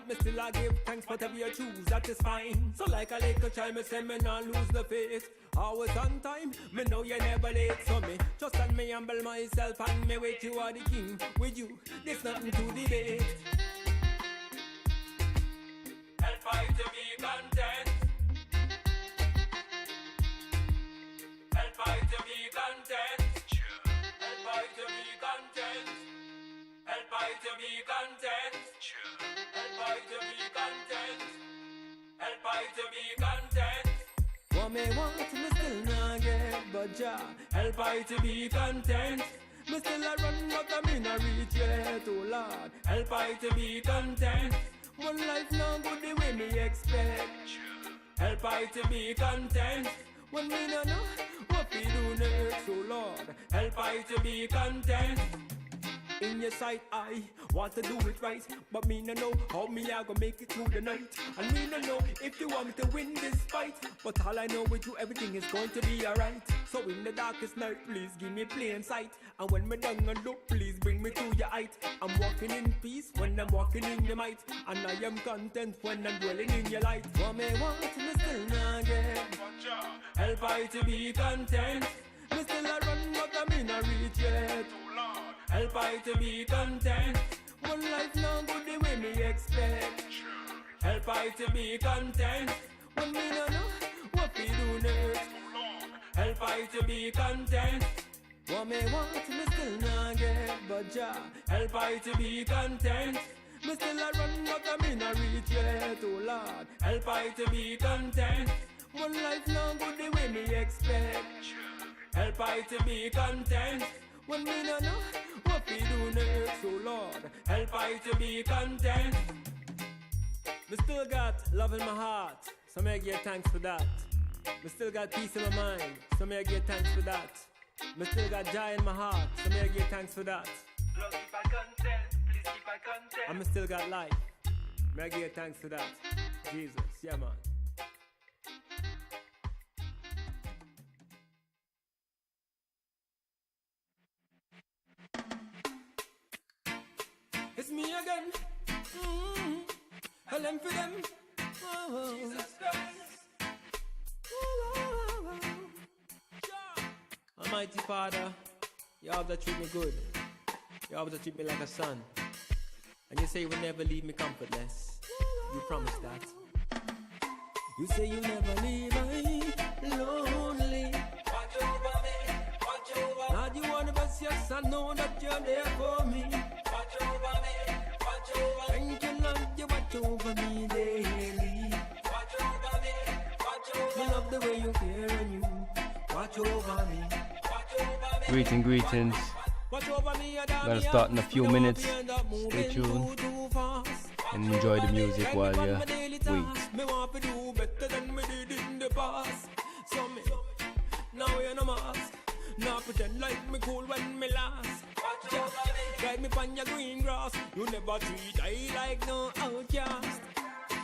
me still I give thanks whatever you choose, that is fine. So like a little child, me say me not lose the faith. Always on time, me know you never late. So me just and me humble myself and me wait, you are the king. With you, there's nothing to debate. Help I to be content. Help I to be content. Help I to be content. Help I to be content. Help I to be content. Help I to be content. What me want, me still not get, but Jah help I to be content. Me still a run, but I'm in a reach yet, oh Lord. Help I to be content. One life not good the way me expect. Help I to be content. When me no know what we do next, oh Lord. Help I to be content. In your sight, I want to do it right, but me no know how me I gonna make it through the night. And me no know if you want me to win this fight, but all I know with you, everything is going to be alright. So in the darkest night, please give me plain sight. And when me down and look, please bring me to your height. I'm walking in peace when I'm walking in your might, and I am content when I'm dwelling in your light. What me want, me still not get. Help I to be content. Me still a run, but I'm in a reach yet. Help I to be content. One life not good the way me expect. Help I to be content. When me no know what we do next. Help I to be content. What me want, me still not get, but Jah help I to be content. Me still a run, but I'm in a reach yet, oh Lord. Help I to be content. One life not good the way me expect. Help I to be content. When me no know what we do next, oh Lord. Help I to be content. Me still got love in my heart, so may I give thanks for that. Me still got peace in my mind, so may I give thanks for that. Me still got joy in my heart, so may I give thanks for that. Lord, keep I content, please keep I content. And me still got life, may I give thanks for that. Jesus, yeah man. It's me again. Hell them for them. Oh. Jesus Christ. Oh. Almighty Father, you have to treat me good. You have to treat me like a son. And you say you will never leave me comfortless. You promise that. You say you never leave me lonely. Watch over me, watch over. Now you want to best, yes, I know that you're there for me. Watch over me, watch over. Thank you, Lord, you watch over me daily. Watch over me, watch over. I love the way you care and you watch over me. Watch over me. Greetings. Gonna start in a few minutes. Stay tuned and enjoy the music while you wait. Now you no mask. Now pretend like me cool when me last. Guide me on your green grass. You never treat I like no outcast.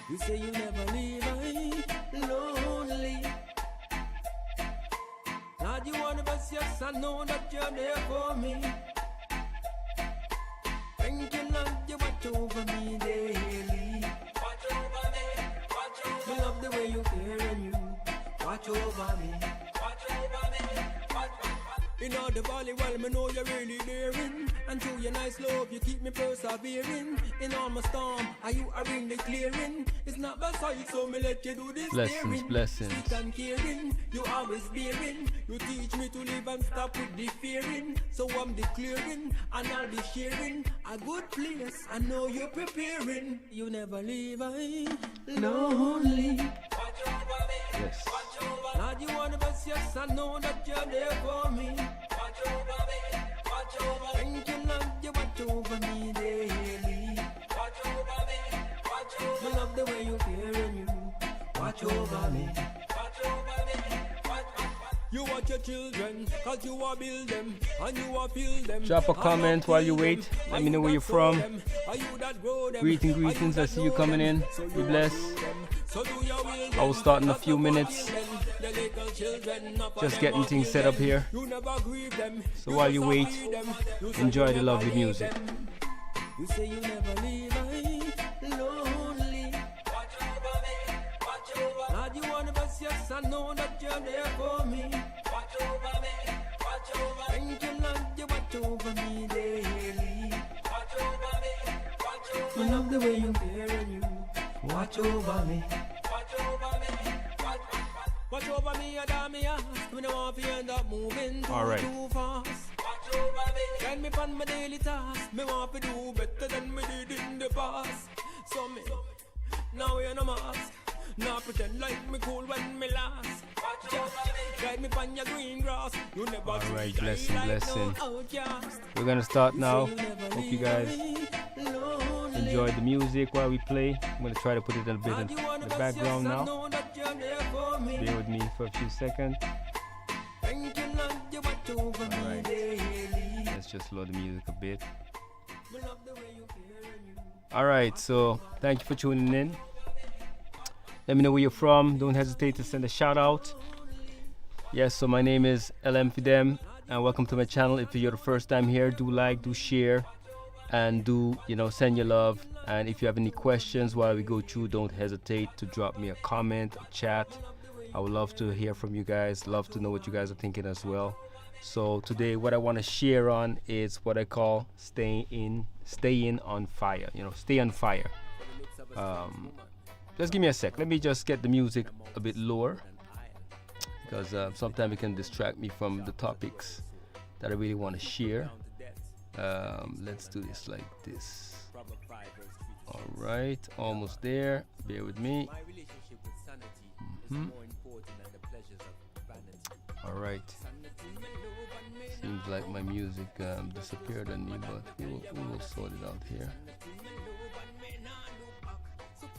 You say you never leave me lonely. Lord, you want the best, yes, I know that you're there for me. Thank you, Lord, you watch over me daily. Watch over me, watch over me. I love the way you care and you watch over me. Watch over me, watch over me. In all the valley, well, me know you're really daring. And through your nice love, you keep me persevering. In all my storm, are you are really clearing? It's not by sight, so me let you do this. Blessings. Sweet and caring, you always bearing. You teach me to live and stop with the fearing. So I'm declaring, and I'll be sharing a good place. I know you're preparing. You never leave me lonely. Watch over me. Yes. Watch over. Lord, you want the best, yes, I know that you're there for me. Watch over me. Watch over. Thank you, Lord, you watch over me daily. Watch over me. Watch over. I love the way you care and you watch over me. Watch over me. You watch your children, cause you are build them, and you are feel them. Drop a comment while you wait. Let me know where you're from. Greetings. I see you coming in. Be blessed. I will start in a few minutes. Just getting things set up here. So while you wait, enjoy the lovely music. You say you never leave me alone. you're there for me. Watch over me, watch over me. Thank you, Lord, you watch over me daily. Watch over me, watch over me. I love the way you care and you watch over me. Watch over me, watch over me, and I me ask. We don't want to end up moving too fast. Watch over me. Guide me on my daily task. Me want to do better than me did in the past. So me, now we're no mask. Now pretend like me cool when me last. Guide me on your green grass. You never Alright, blessing. We're gonna start now. Hope you guys enjoy the music while we play. I'm gonna try to put it a bit in the background now. Bear with me for a few seconds. Alright, let's just load the music a bit. Alright, so thank you for tuning in. Let me know where you're from. Don't hesitate to send a shout out. Yes, so my name is LM Fidem, and welcome to my channel. If you're the first time here, do like, do share, and do, send your love. And if you have any questions while we go through, don't hesitate to drop me a comment, a chat. I would love to hear from you guys. Love to know what you guys are thinking as well. So today, what I want to share on is what I call staying on fire. Stay on fire. Just give me a sec. Let me just get the music a bit lower, because sometimes it can distract me from the topics that I really want to share. Let's do this like this. Alright, almost there. Bear with me. Alright. Seems like my music disappeared on me, but we will sort it out here.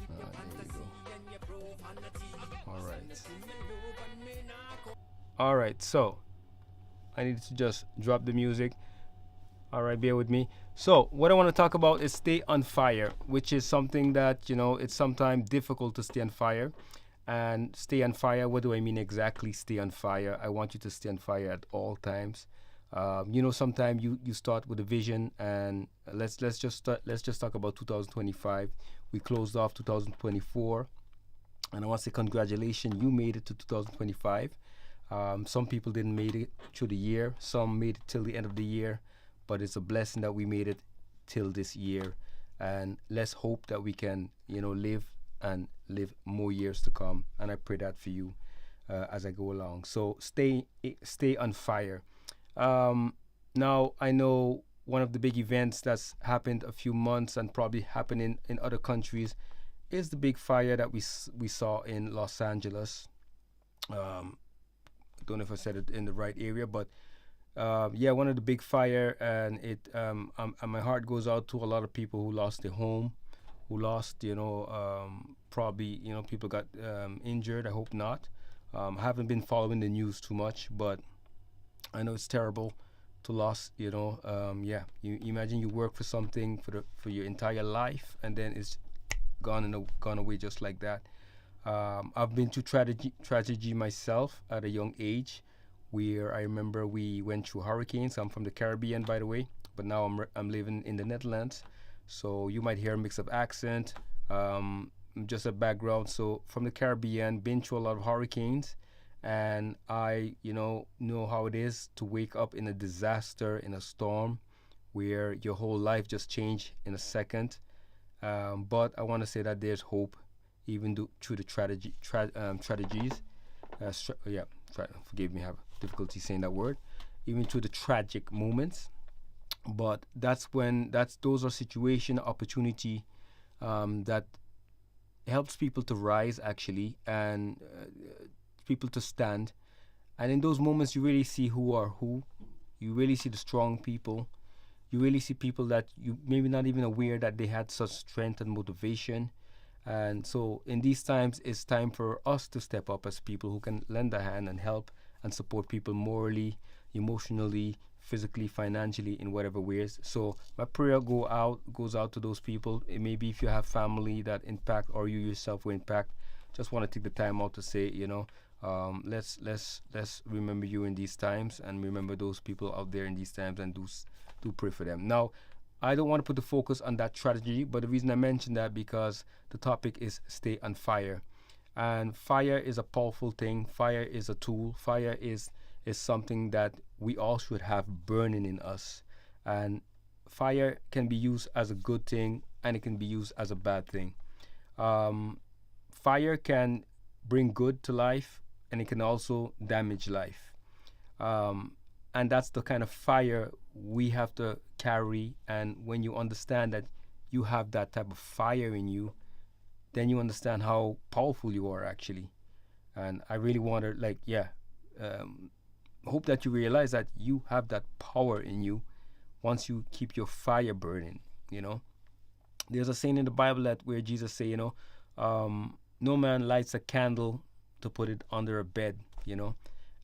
There you go. Alright, so I need to just drop the music. Alright, bear with me. So what I want to talk about is stay on fire, which is something that, it's sometimes difficult to stay on fire. And stay on fire, what do I mean exactly? Stay on fire. I want you to stay on fire at all times. Sometimes you start with a vision, and let's just talk about 2025. We closed off 2024, and I want to say congratulations, you made it to 2025. Some people didn't make it through the year, some made it till the end of the year, but it's a blessing that we made it till this year. And let's hope that we can live more years to come, and I pray that for you as I go along. So stay on fire. Now I know one of the big events that's happened a few months and probably happening in other countries is the big fire that we saw in Los Angeles. I don't know if I said it in the right area, but one of the big fire, and it my heart goes out to a lot of people who lost their home, who lost probably people got injured. I hope not. I haven't been following the news too much, but I know it's terrible to lose. You imagine you work for something for your entire life, and then it's gone away just like that. I've been through tragedy myself at a young age, where I remember we went through hurricanes. I'm from the Caribbean, by the way, but now I'm living in the Netherlands, so you might hear a mix of accent. Just a background. So from the Caribbean, been through a lot of hurricanes, and I know how it is to wake up in a disaster, in a storm, where your whole life just changed in a second. But I want to say that there's hope, even through the tragedies. Forgive me, I have difficulty saying that word. Even through the tragic moments. But those are situation, opportunity that helps people to rise, actually, and people to stand. And in those moments, you really see who are who. You really see the strong people. You really see people that you maybe not even aware that they had such strength and motivation. And so in these times, it's time for us to step up as people who can lend a hand and help and support people morally, emotionally, physically, financially, in whatever ways. So my prayer goes out to those people. Maybe if you have family that impact, or you yourself were impact, just want to take the time out to say, let's remember you in these times, and remember those people out there in these times, and do pray for them. Now, I don't want to put the focus on that tragedy, but the reason I mention that because the topic is stay on fire. And fire is a powerful thing. Fire is a tool. Fire is something that we all should have burning in us. And fire can be used as a good thing, and it can be used as a bad thing. Um, Fire can bring good to life, and it can also damage life. Um, and that's the kind of fire we have to carry. And when you understand that you have that type of fire in you, then you understand how powerful you are actually. And I really want to, like, yeah, um, hope that you realize that you have that power in you once you keep your fire burning. You know, there's a saying in the Bible that where Jesus say, no man lights a candle to put it under a bed.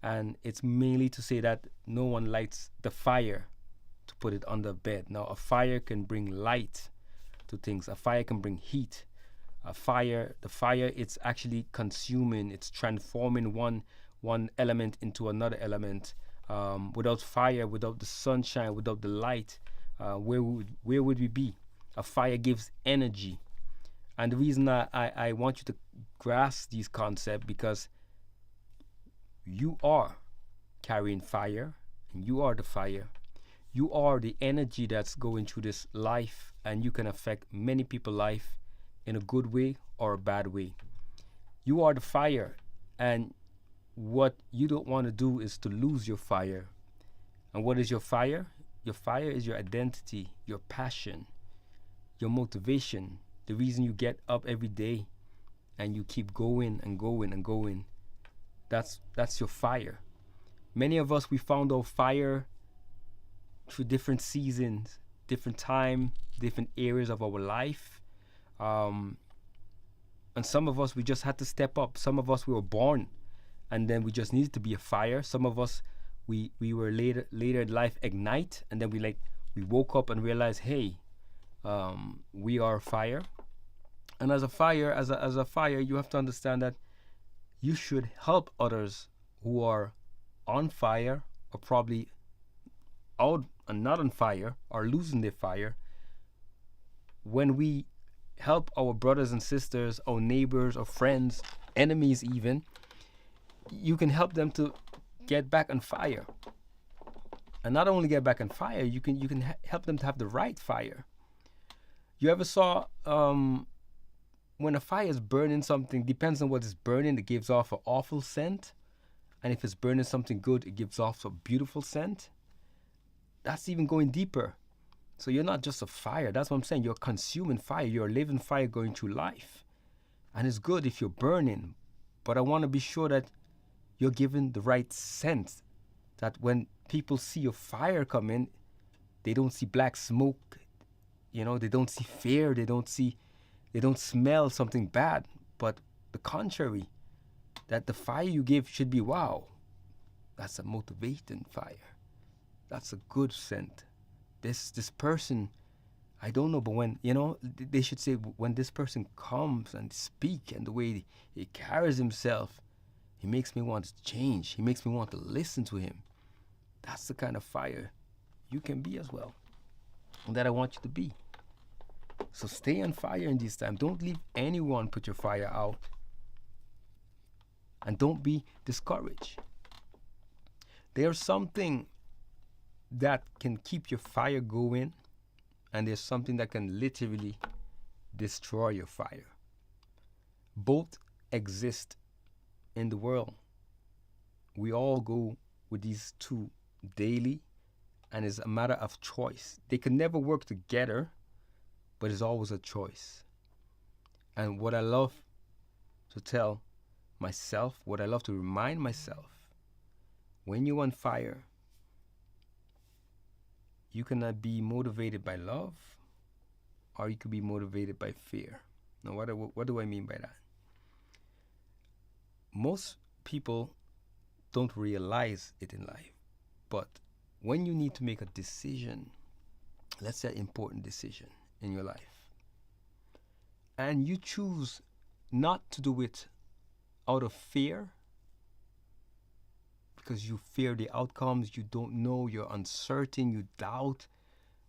And it's mainly to say that no one lights the fire to put it under a bed. Now, a fire can bring light to things. A fire can bring heat. The fire, it's actually consuming. It's transforming one element into another element. Without fire, without the sunshine, without the light, where would we be? A fire gives energy. And the reason I want you to grasp these concepts, because you are carrying fire, and you are the fire. You are the energy that's going through this life, and you can affect many people's life in a good way or a bad way. You are the fire, and what you don't want to do is to lose your fire. And what is your fire? Your fire is your identity, your passion, your motivation, the reason you get up every day and you keep going and going and going. That's your fire. Many of us, we found our fire through different seasons, different time, different areas of our life. And some of us, we just had to step up. Some of us, we were born and then we just needed to be a fire. Some of us, we were later in life ignite, and then we woke up and realized, hey, we are fire. And as a fire, you have to understand that you should help others who are on fire, or probably out and not on fire, or losing their fire. When we help our brothers and sisters, our neighbors, our friends, enemies even, you can help them to get back on fire. And not only get back on fire, you can help them to have the right fire. You ever saw when a fire is burning something, depends on what it's burning, it gives off an awful scent. And if it's burning something good, it gives off a beautiful scent. That's even going deeper. So you're not just a fire. That's what I'm saying. You're consuming fire. You're a living fire going through life. And it's good if you're burning. But I want to be sure that you're given the right scent. That when people see your fire come in, they don't see black smoke. They don't see fear. They don't smell something bad. But the contrary, that the fire you give should be, wow, that's a motivating fire. That's a good scent. This person, I don't know, but when, they should say, when this person comes and speak and the way he carries himself, he makes me want to change. He makes me want to listen to him. That's the kind of fire you can be as well, and that I want you to be. So stay on fire in this time. Don't leave anyone put your fire out. And don't be discouraged. There's something that can keep your fire going, and there's something that can literally destroy your fire. Both exist in the world. We all go with these two daily, and it's a matter of choice. They can never work together, but it's always a choice. And what I love to tell myself, what I love to remind myself, when you're on fire, you cannot be motivated by love, or you could be motivated by fear. Now, what do I mean by that? Most people don't realize it in life, but when you need to make a decision, let's say an important decision in your life, and you choose not to do it out of fear, because you fear the outcomes, you don't know, you're uncertain, you doubt,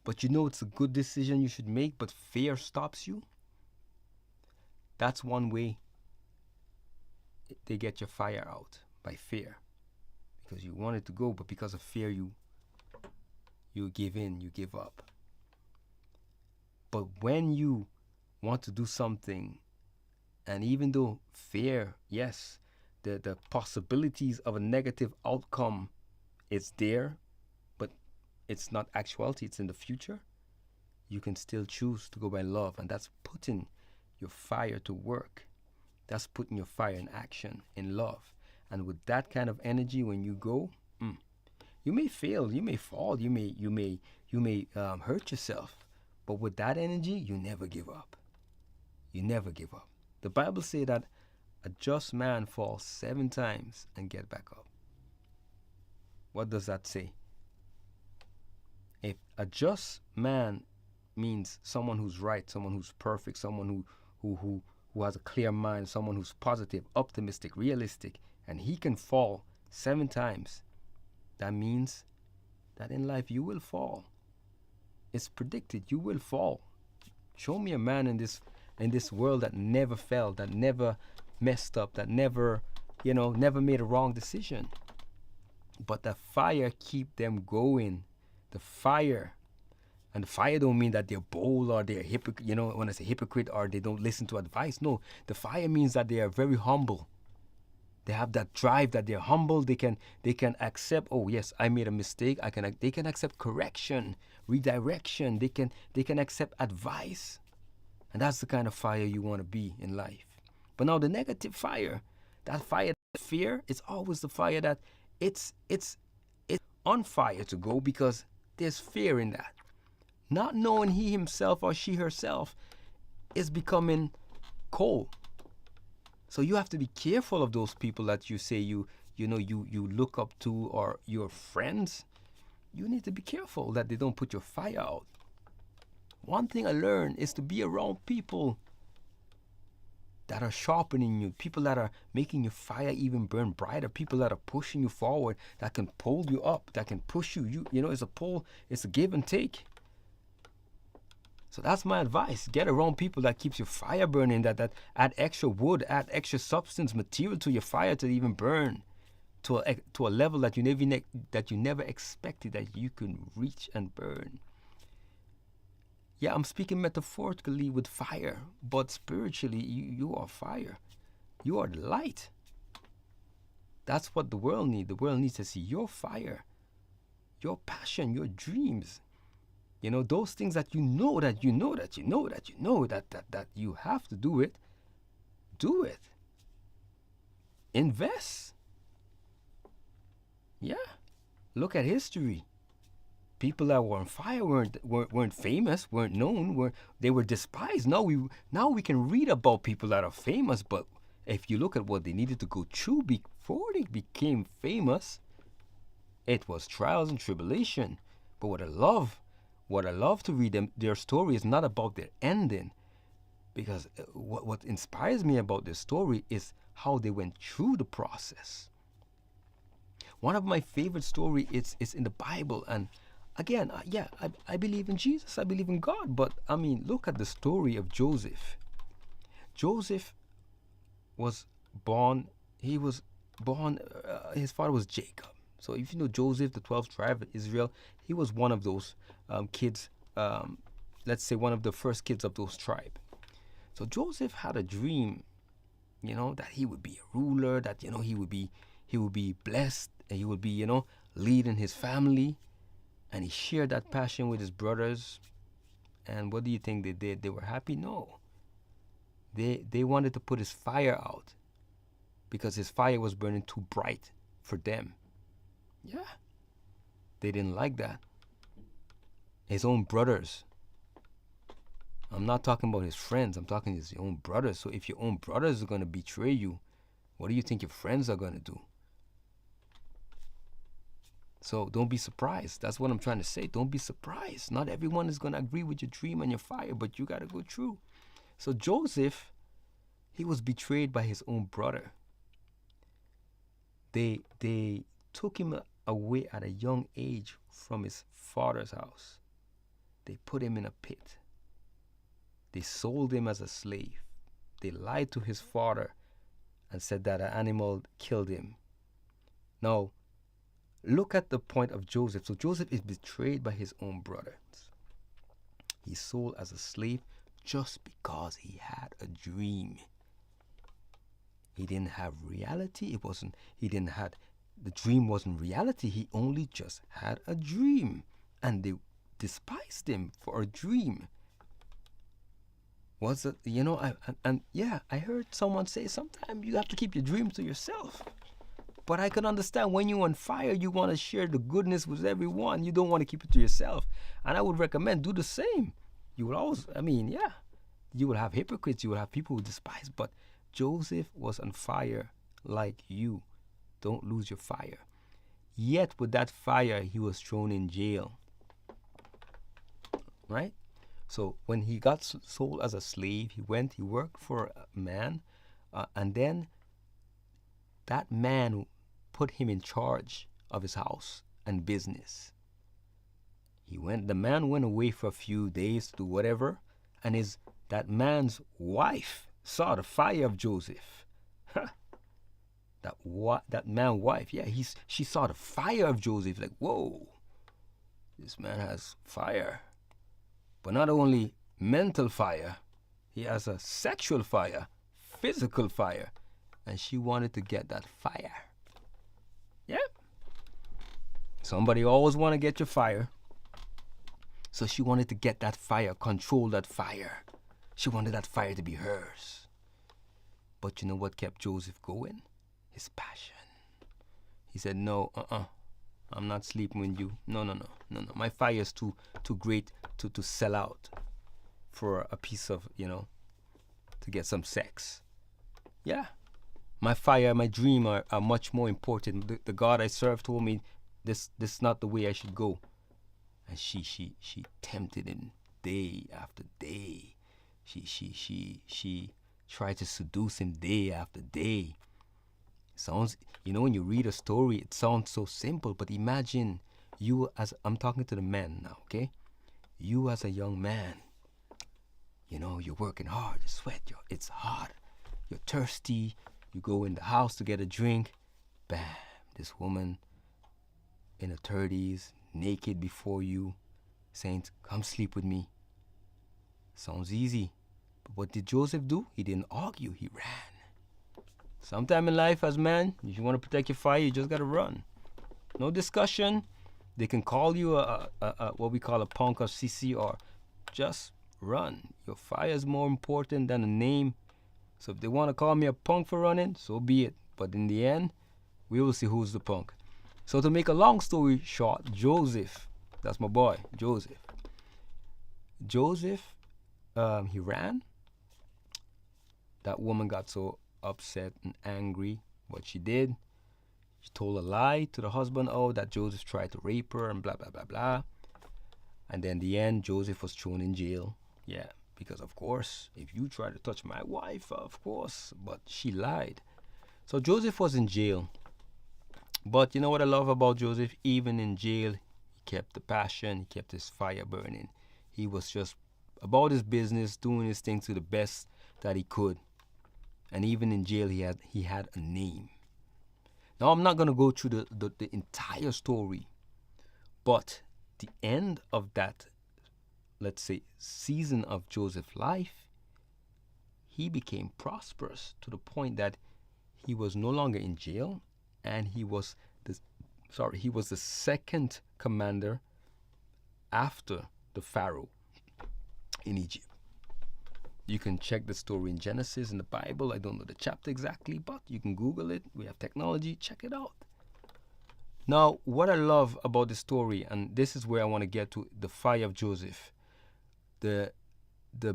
but you know it's a good decision you should make, but fear stops you. That's one way they get your fire out by fear, because you wanted to go, but because of fear you give in, you give up. But when you want to do something, and even though fear, yes, the possibilities of a negative outcome is there, but it's not actuality, it's in the future, you can still choose to go by love, and that's putting your fire to work. That's putting your fire in action, in love. And with that kind of energy, when you go, you may fail, you may fall, you may hurt yourself, but with that energy, you never give up. You never give up. The Bible says that a just man falls 7 times and get back up. What does that say? If a just man means someone who's right, someone who's perfect, someone who has a clear mind, someone who's positive, optimistic, realistic, and he can fall 7 times, that means that in life you will fall. It's predicted, you will fall. Show me a man in this world that never fell, that never messed up, that never made a wrong decision. But the fire keep them going. The fire. And the fire don't mean that they're bold or they're hypocrite. When I say hypocrite, or they don't listen to advice. No, the fire means that they are very humble. They have that drive, that they're humble. They can accept. Oh yes, I made a mistake. They can accept correction, redirection. They can accept advice, and that's the kind of fire you want to be in life. But now the negative fire, that fire, fear, it's always the fire that it's on fire to go, because there's fear in that. Not knowing he himself or she herself is becoming cold. So you have to be careful of those people that you say you look up to, or your friends. You need to be careful that they don't put your fire out. One thing I learned is to be around people that are sharpening you, people that are making your fire even burn brighter, people that are pushing you forward, that can pull you up, that can push you. It's a pull, it's a give and take. So that's my advice. Get around people that keeps your fire burning, that add extra wood, add extra substance, material to your fire to even burn to a level that you never expected that you can reach and burn. Yeah, I'm speaking metaphorically with fire, but spiritually, you are fire. You are the light. That's what the world needs. The world needs to see your fire, your passion, your dreams. Those things that that you have to do it. Do it. Invest. Yeah. Look at history. People that were on fire weren't famous, weren't known, they were despised. Now we can read about people that are famous, but if you look at what they needed to go through before they became famous, it was trials and tribulation. But what I love to read their story is not about their ending, because what inspires me about their story is how they went through the process. One of my favorite stories is in the Bible, and again, I believe in Jesus, I believe in God, but look at the story of Joseph. Joseph was born, his father was Jacob. So if you know Joseph, the 12th tribe of Israel, he was one of those kids, let's say one of the first kids of those tribes. So Joseph had a dream, that he would be a ruler, that, he would be blessed, and he would be, leading his family. And he shared that passion with his brothers. And what do you think they did? They were happy? No. They wanted to put his fire out, because his fire was burning too bright for them. Yeah. They didn't like that. His own brothers. I'm not talking about his friends. I'm talking his own brothers. So if your own brothers are going to betray you, what do you think your friends are going to do? So don't be surprised. That's what I'm trying to say. Don't be surprised. Not everyone is going to agree with your dream and your fire, but you got to go through. So Joseph, he was betrayed by his own brother. They took him away at a young age from his father's house. They put him in a pit. They sold him as a slave. They lied to his father and said that an animal killed him. Now, look at the point of Joseph. So Joseph is betrayed by his own brothers. He's sold as a slave just because he had a dream. He didn't have reality. The dream wasn't reality. He only just had a dream. And they despised him for a dream. Was it, I heard someone say sometimes you have to keep your dreams to yourself. But I can understand when you're on fire, you want to share the goodness with everyone. You don't want to keep it to yourself. And I would recommend do the same. You will always, you will have hypocrites. You will have people who despise. But Joseph was on fire like you. Don't lose your fire. Yet with that fire, he was thrown in jail. Right? So when he got sold as a slave, he worked for a man, and then that man put him in charge of his house and business. The man went away for a few days to do whatever, and that man's wife saw the fire of Joseph. That man's wife, she saw the fire of Joseph, like, whoa, this man has fire. But not only mental fire, he has a sexual fire, physical fire. And she wanted to get that fire. Yeah. Somebody always want to get your fire. So she wanted to get that fire, control that fire. She wanted that fire to be hers. But you know what kept Joseph going? His passion. He said, no, I'm not sleeping with you. No. My fire is too great to sell out for a piece of, to get some sex. Yeah. My fire, my dream are much more important. The God I serve told me this is not the way I should go. And she tempted him day after day. She tried to seduce him day after day. Sounds, when you read a story, it sounds so simple, but imagine I'm talking to the men now, okay? You as a young man, you're working hard, you sweat, it's hot, you're thirsty, you go in the house to get a drink, bam, this woman in her 30s, naked before you, saying, come sleep with me. Sounds easy. But what did Joseph do? He didn't argue, he ran. Sometime in life as man, if you want to protect your fire, you just got to run. No discussion. They can call you a what we call a punk or CC, or just run. Your fire is more important than a name. So if they want to call me a punk for running, so be it. But in the end, we will see who's the punk. So to make a long story short, Joseph, that's my boy, Joseph, he ran. That woman got so upset and angry. What she did, she told a lie to the husband, that Joseph tried to rape her and blah, blah, blah, blah. And then in the end, Joseph was thrown in jail. Yeah, because of course, if you try to touch my wife, of course, but she lied. So Joseph was in jail. But you know what I love about Joseph? Even in jail, he kept the passion, he kept his fire burning. He was just about his business, doing his thing to the best that he could. And even in jail, he had a name. Now, I'm not going to go through the entire story, but the end of that, let's say, season of Joseph's life, he became prosperous to the point that he was no longer in jail, and he was the second commander after the Pharaoh in Egypt. You can check the story in Genesis in the Bible. I don't know the chapter exactly, but you can Google it. We have technology. Check it out. Now, what I love about the story, and this is where I want to get to, the fire of Joseph. The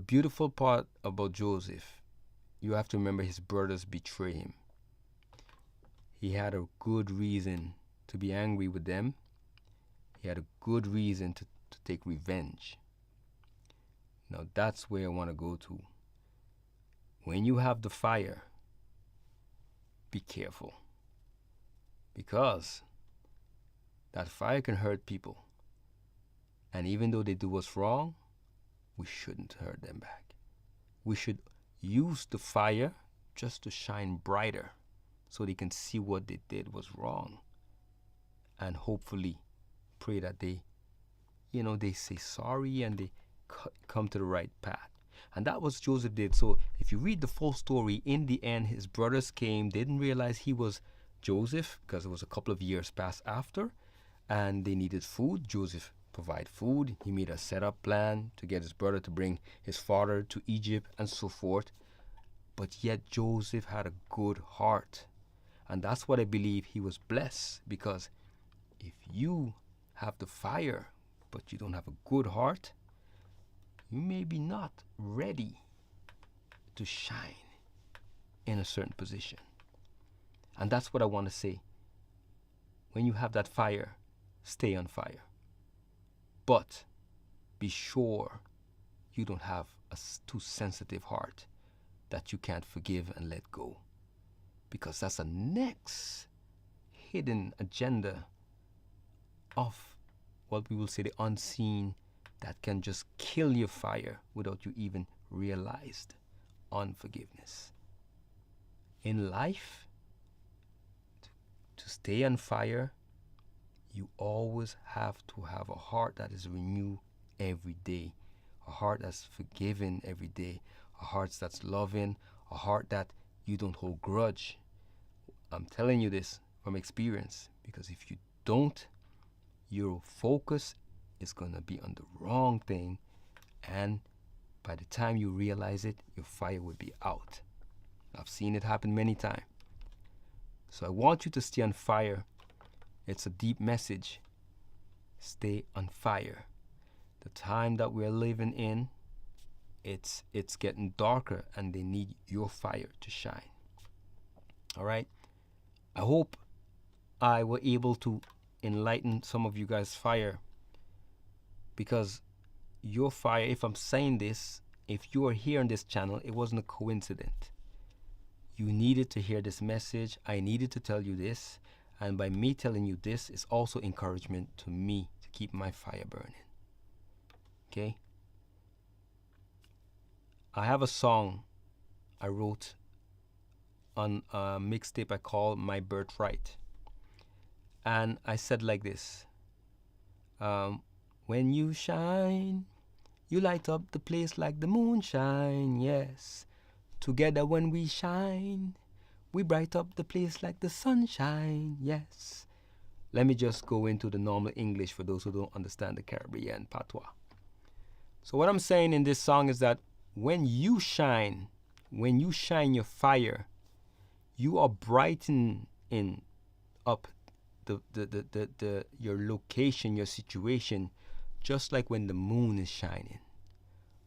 beautiful part about Joseph, you have to remember his brothers betray him. He had a good reason to be angry with them. He had a good reason to take revenge. Now that's where I want to go to. When you have the fire, be careful. Because that fire can hurt people. And even though they do us wrong, we shouldn't hurt them back. We should use the fire just to shine brighter so they can see what they did was wrong, and hopefully pray that they say sorry and they come to the right path. And that was Joseph did. So if you read the full story, in the end, his brothers came, didn't realize he was Joseph because it was a couple of years passed after, and they needed food. Joseph provided food. He made a setup plan to get his brother to bring his father to Egypt and so forth. But yet Joseph had a good heart. And that's what I believe he was blessed, because if you have the fire but you don't have a good heart, you may be not ready to shine in a certain position. And that's what I want to say. When you have that fire, stay on fire. But be sure you don't have a too sensitive heart that you can't forgive and let go. Because that's a next hidden agenda of what we will say the unseen, that can just kill your fire without you even realized. Unforgiveness. In life, to stay on fire, you always have to have a heart that is renewed every day, a heart that's forgiving every day, a heart that's loving, a heart that you don't hold grudge. I'm telling you this from experience, because if you don't, your focus is going to be on the wrong thing, and by the time you realize it, your fire will be out. I've seen it happen many times. So I want you to stay on fire. It's a deep message. Stay on fire. The time that we're living in, it's getting darker, and they need your fire to shine. All right? I hope I were able to enlighten some of you guys' fire, because your fire, if I'm saying this, if you are here on this channel, it wasn't a coincidence. You needed to hear this message. I needed to tell you this. And by me telling you this is also encouragement to me to keep my fire burning. Okay? I have a song I wrote on a mixtape I call My Birthright. And I said like this. When you shine, you light up the place like the moonshine, yes. Together when we shine, we bright up the place like the sunshine, yes. Let me just go into the normal English for those who don't understand the Caribbean patois. So what I'm saying in this song is that when you shine your fire, you are brightening up your location, your situation, just like when the moon is shining.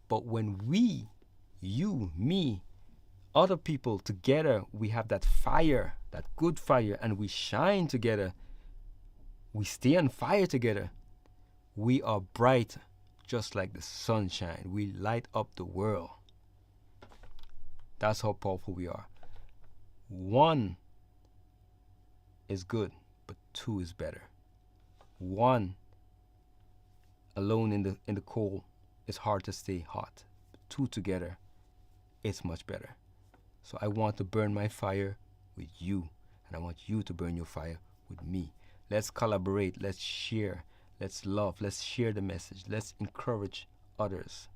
But when we, you, me, other people together, we have that fire, that good fire, and we shine together, we stay on fire together, we are bright just like the sunshine. We light up the world. That's how powerful we are. One is good, but two is better. One alone in the cold, it's hard to stay hot. But two together, it's much better. So I want to burn my fire with you, and I want you to burn your fire with me. Let's collaborate, let's share, let's love, let's share the message, let's encourage others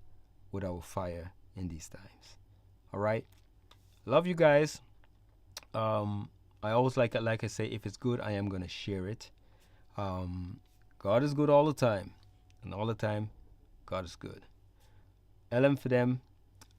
with our fire in these times. All right? Love you guys. I always like I say, if it's good, I am going to share it. God is good all the time, and all the time, God is good. LM for them,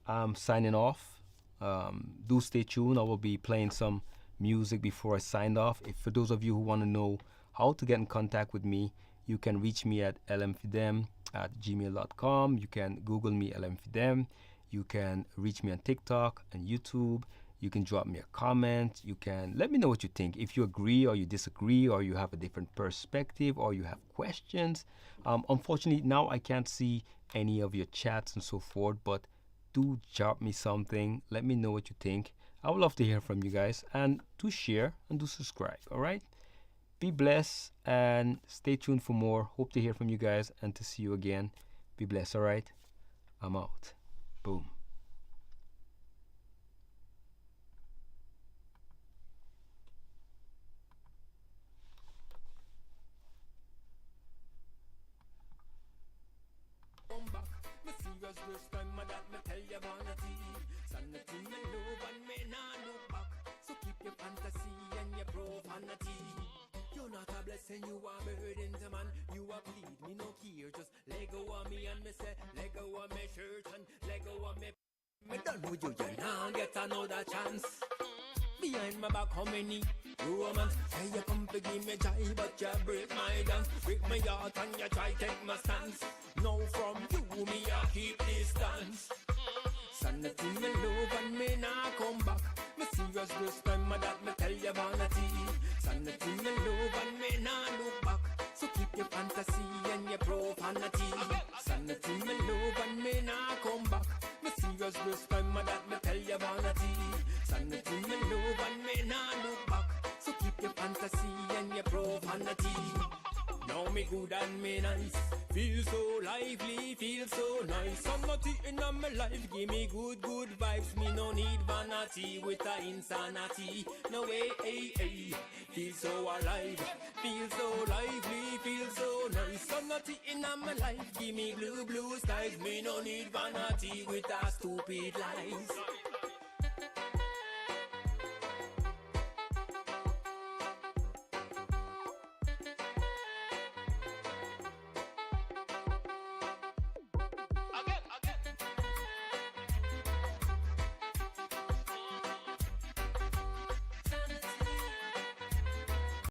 I'm signing off. Do stay tuned. I will be playing some music before I sign off. If for those of you who want to know how to get in contact with me, you can reach me at lmfidem@gmail.com. You can Google me, lmfidem. You can reach me on TikTok and YouTube. You can drop me a comment. You can let me know what you think. If you agree or you disagree, or you have a different perspective, or you have questions. Unfortunately, now I can't see any of your chats and so forth, but do drop me something. Let me know what you think. I would love to hear from you guys, and do share and do subscribe. All right? Be blessed and stay tuned for more. Hope to hear from you guys and to see you again. Be blessed. All right? I'm out. Boom. say you a burden to man, you a bleed, me no care. Just let go of me and me say, let go of me shirt and let go of me. Me done with you, you now get another chance. Behind my back, how many romance? Say you come to give me joy, but you break my dance. Break my heart and you try take my stance. Now from you, me I keep distance. Sanity, me love and me nah come back. Me serious this time, that me tell you vanity. Sanity, me love and me nah look back. So keep your fantasy and your profanity. Sanity, me love and me nah come back. Me serious this time, that me tell you vanity. Sanity, me love and me nah look back. So keep your fantasy and your profanity. Now me good and me nice. Feel so lively, feel so nice. Somebody in my life give me good vibes. Me no need vanity with a insanity. No way, hey, hey. Feel so alive, feel so lively, feel so nice. Somebody in my life give me blue skies. Me no need vanity with a stupid lies.